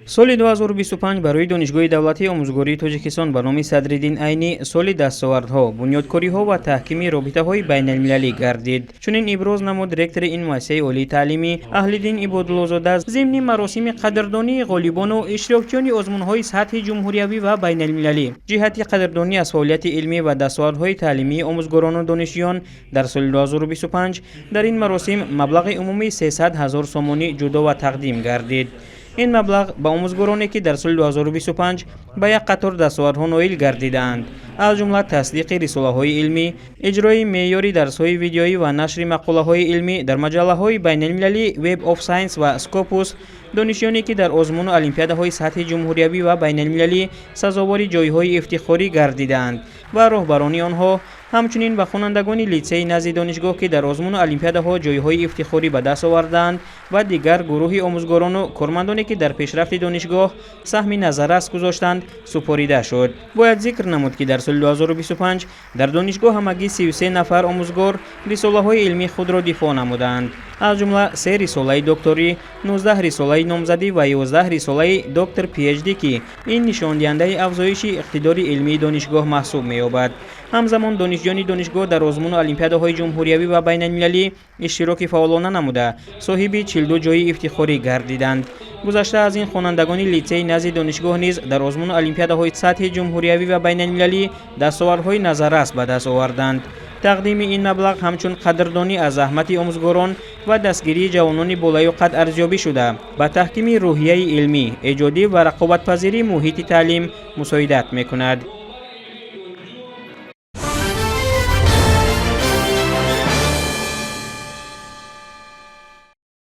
соли 2025 барои донишгоҳи давлатии омӯзгории Тоҷикистон ба номи Садриддин Айнӣ соли дастовардҳо, бунёдкориҳо ва таҳкими робитаҳои байналмилалӣ гардид. Чунин иброз намуд ректори ин муассисаи олии таълимӣ Аҳлиддин Ибодуллозода зимни маросими қадрдонии ғолибону иштирокчиёни озмунҳои сатҳи ҷумҳуриявӣ ва байналмилалӣ. Ҷиҳати қадрдонӣ аз фаъолияти илмӣ ва дастовардҳои таълимии омӯзгорону донишҷӯён дар соли 2025 дар ин маросим маблағи умумии 300 000 сомонӣ ҷудова тақдим гардид. این مبلغ با آموزگارانی که در سال 2025 به یک قطار دستاوردها نائل گردیدند، از جمله تصدیق رساله‌های علمی، اجرای معیاری درس‌های ویدیویی و نشر مقاله‌های علمی در مجله‌های بین‌المللی وب آف ساینس و اسکوپوس، دانشجویانی که در آزمون المپیادهای سطح جمهوری و بین‌المللی سزاوار جایهای افتخاری گردیدند و راهبران آنها همچنین به خوانندگان لیسه نزد دانشگاه که در آزمون المپیادها جایهای افتخاری به دست آوردند و دیگر گروه آموزگاران و کارمندانی که در پیشرفت دانشگاه سهم نظررس گذاشتند سپرده شد. باید ذکر نمود که در سال 2025 در دانشگاه همگی 33 نفر آموزگار رساله‌های علمی خود را دفاع نمودند، از جمله 3 رساله دکتری، 19 رساله نامزدی و 11 رساله دکتر پی اچ دی که این نشان دهنده افزایش اقتدار علمی دانشگاه محسوب می‌یابد. همزمان دانشجویان دانشگاه در آزمون المپیادهای جمهوری و بین‌المللی اشتراک فعالانه نموده صاحب 42 جای افتخاری گردیدند. گذشته از این خوانندگان لیسه نزد دانشگاه نیز در آزمون المپیادهای سطح جمهوری و بین‌المللی دستاوردهای نظررس به دست آوردند. تقدیم این مبلغ همچون قدردانی از زحمت آموزگاران و دستگیری جوانان بالایوقت ارزیابی شده به تحکیم روحیه علمی، ایجادی و رقابت‌پذیری محیط تعلیم مساعدت می‌کند.